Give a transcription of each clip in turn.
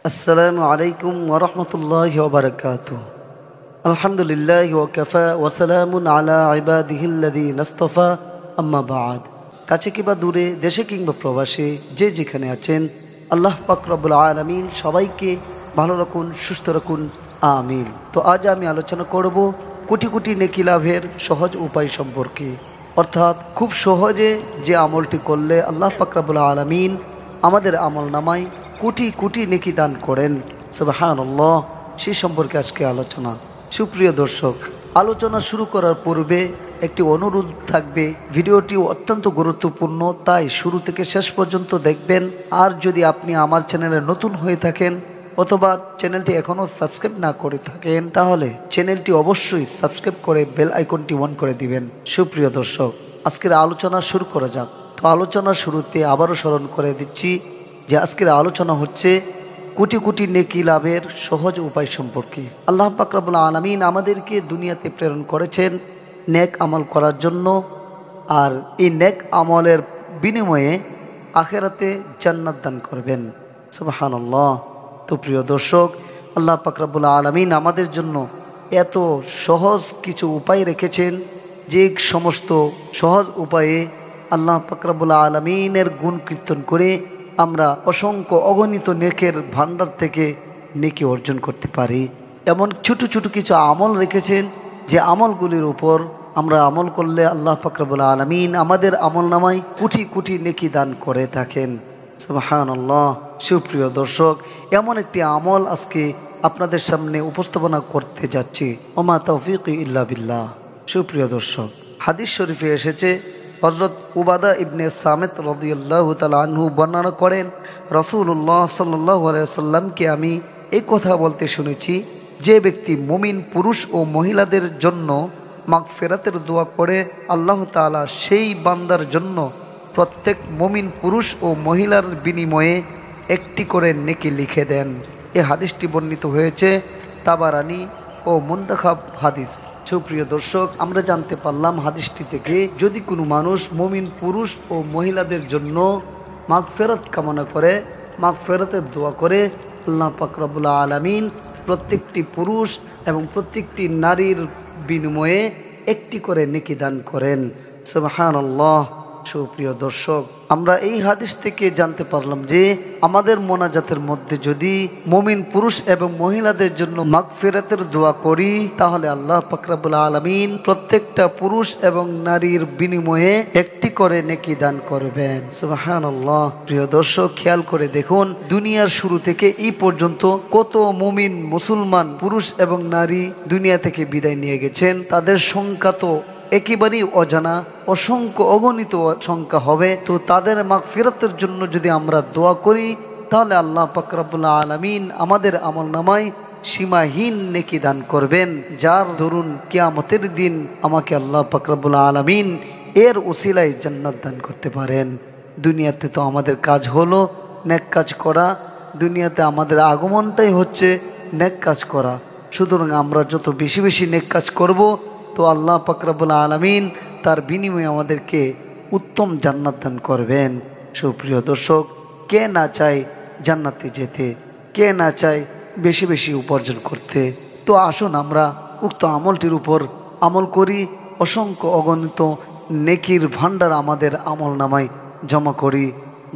আসসালামু আলাইকুম ওয়া রাহমাতুল্লাহি ওয়া বারাকাতুহু। আলহামদুলিল্লাহি ওয়া কাফা ওয়া সালামুন আলা ইবাদিহিল্লাযীনা ইসতাফা, আম্মা বা'দ। কাছে কিংবা দূরে, দেশে কিংবা প্রবাসে, যে যেখানে আছেন, আল্লাহ পাক রব্বুল আলামিন সবাইকে ভালো রাখুন, সুস্থ রাখুন, আমিন। তো আজ আমি আলোচনা করব কোটি কোটি নেকি লাভের সহজ উপায় সম্পর্কে। অর্থাৎ খুব সহজে যে আমলটি করলে আল্লাহ পাক রব্বুল আলামিন আমাদের আমল নামায় কোটি কোটি নেকি দান করেন, সুবহানাল্লাহ, সেই সম্পর্কে আজকে আলোচনা। সুপ্রিয় দর্শক, আলোচনা শুরু করার পূর্বে একটি অনুরোধ থাকবে, ভিডিওটি অত্যন্ত গুরুত্বপূর্ণ, তাই শুরু থেকে শেষ পর্যন্ত দেখবেন। আর যদি আপনি আমার চ্যানেলে নতুন হয়ে থাকেন অথবা চ্যানেলটি এখনও সাবস্ক্রাইব না করে থাকেন, তাহলে চ্যানেলটি অবশ্যই সাবস্ক্রাইব করে বেল আইকনটি অন করে দিবেন। সুপ্রিয় দর্শক, আজকের আলোচনা শুরু করা যাক। তো আলোচনার শুরুতে আবারও স্মরণ করে দিচ্ছি যে আজকের আলোচনা হচ্ছে কোটি কোটি নেকি লাভের সহজ উপায় সম্পর্কে। আল্লাহ পাক রব্বুল আলামিন আমাদেরকে দুনিয়াতে প্রেরণ করেছেন নেক আমল করার জন্য, আর এই নেক আমলের বিনিময়ে আখিরাতে জান্নাত দান করবেন, সুবহানাল্লাহ। তো প্রিয় দর্শক, আল্লাহ পাক রব্বুল আলামিন আমাদের জন্য এত সহজ কিছু উপায় রেখেছেন, যে সমস্ত সহজ উপায়ে আল্লাহ পাক রব্বুল আলামিনের গুণ কীর্তন করে আমরা অসংখ্য অগণিত নেকের ভান্ডার থেকে নেকি অর্জন করতে পারি। এমন ছোট ছোট কিছু আমল রেখেছেন, যে আমলগুলির উপর আমরা আমল করলে আল্লাহ পাক রব্বুল আলামিন আমাদের আমল নামায় কোটি কোটি নেকি দান করে থাকেন, সুবহানাল্লাহ। সুপ্রিয় দর্শক, এমন একটি আমল আজকে আপনাদের সামনে উপস্থাপনা করতে যাচ্ছি। ওমা তাওফীকি ইল্লা বিল্লাহ। সুপ্রিয় দর্শক, হাদিস শরীফে এসেছে, হযরত উবাদা ইবনে সামিত রাদিয়াল্লাহু তাআলা আনহু বর্ণনা করেন, রাসূলুল্লাহ সাল্লাল্লাহু আলাইহি ওয়াসাল্লামকে আমি এই কথা বলতে শুনেছি, যে ব্যক্তি মুমিন পুরুষ ও মহিলাদের জন্য মাগফিরাতের দোয়া করে, আল্লাহ তাআলা সেই বান্দার জন্য প্রত্যেক মুমিন পুরুষ ও মহিলার বিনিময়ে একটি করে নেকি লিখে দেন। এই হাদিসটি বর্ণিত হয়েছে তাবারানী ও মুনতাখাব হাদিস। সুপ্রিয় দর্শক, আমরা জানতে পারলাম হাদিসটি থেকে, যদি কোনো মানুষ মুমিন পুরুষ ও মহিলাদের জন্য মাগফিরাত কামনা করে, মাগফিরাতের দোয়া করে, আল্লাহ পাক রব্বুল আলামিন প্রত্যেকটি পুরুষ এবং প্রত্যেকটি নারীর বিনিময়ে একটি করে নেকি দান করেন, সুবহানাল্লাহ। সুপ্রিয় দর্শক, আমরা এই হাদিস থেকে জানতে পারলাম যে আমাদের মোনাজাতের মধ্যে যদি মুমিন পুরুষ এবং মহিলাদের জন্য মাগফিরাতের দোয়া করি, তাহলে আল্লাহ পাক রব্বুল আলামিন প্রত্যেকটা পুরুষ এবং নারীর বিনিময়ে একটি করে নেকি দান করবেন, সুবহানাল্লাহ। প্রিয় দর্শক, খেয়াল করে দেখুন, দুনিয়ার শুরু থেকে এই পর্যন্ত কত মুমিন মুসলমান পুরুষ এবং নারী দুনিয়া থেকে বিদায় নিয়ে গেছেন। তাদের সংখ্যা তো একেবারেই অজানা, অসংখ্য অগণিত সংখ্যা হবে। তো তাদের মাগফিরাতের জন্য যদি আমরা দোয়া করি, তাহলে আল্লাহ পাক রব্বুল আলামিন আমাদের আমল নামায় সীমাহীন নেকি দান করবেন, যার দরুন কিয়ামতের দিন আমাকে আল্লাহ পাক রব্বুল আলামিন এর উসিলায় জান্নাত দান করতে পারেন। দুনিয়াতে তো আমাদের কাজ হলো নেক কাজ করা, দুনিয়াতে আমাদের আগমনটাই হচ্ছে নেক কাজ করা। সুতরাং আমরা যত বেশি বেশি নেক কাজ করব, তো আল্লাহ পাক রব্বুল আলামিন তার বিনিময়ে আমাদেরকে উত্তম জান্নাত দান করবেন। সুপ্রিয় দর্শক, কে না চায় জান্নাতে যেতে, কে না চায় বেশি বেশি উপার্জন করতে। তো আসুন আমরা উক্ত আমলটির উপর আমল করি, অসংখ্য অগণিত নেকির ভান্ডার আমাদের আমল নামায় জমা করি,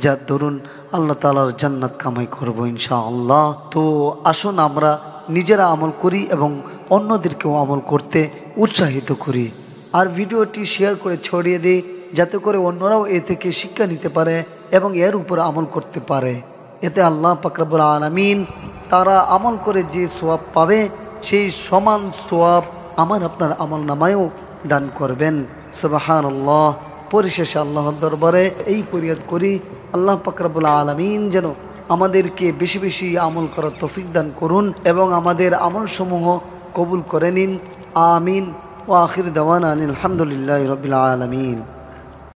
যার দরুন আল্লাহ তাআলার জান্নাত কামাই করব ইনশাআল্লাহ। তো আসুন আমরা নিজেরা আমল করি এবং অন্যদেরকেও আমল করতে উৎসাহিত করি, আর ভিডিওটি শেয়ার করে ছড়িয়ে দিই, যাতে করে অন্যরাও এ থেকে শিক্ষা নিতে পারে এবং এর উপর আমল করতে পারে। এতে আল্লাহ পাক রব্বুল আলামিন তারা আমল করে যে সওয়াব পাবে, সেই সমান সওয়াব আমার আপনার আমল নামায়ও দান করবেন, সুবহানাল্লাহ। পরিশেষে আল্লাহর দরবারে এই ফরিয়াদ করি, আল্লাহ পাক রব্বুল আলামিন যেন আমাদেরকে বেশি বেশি আমল করার তৌফিক দান করুন এবং আমাদের আমল সমূহ কবুল করে নিন, আমিন। ওয়া আখির দাওয়ানা আলহামদুলিল্লাহি রাব্বিল আলামিন।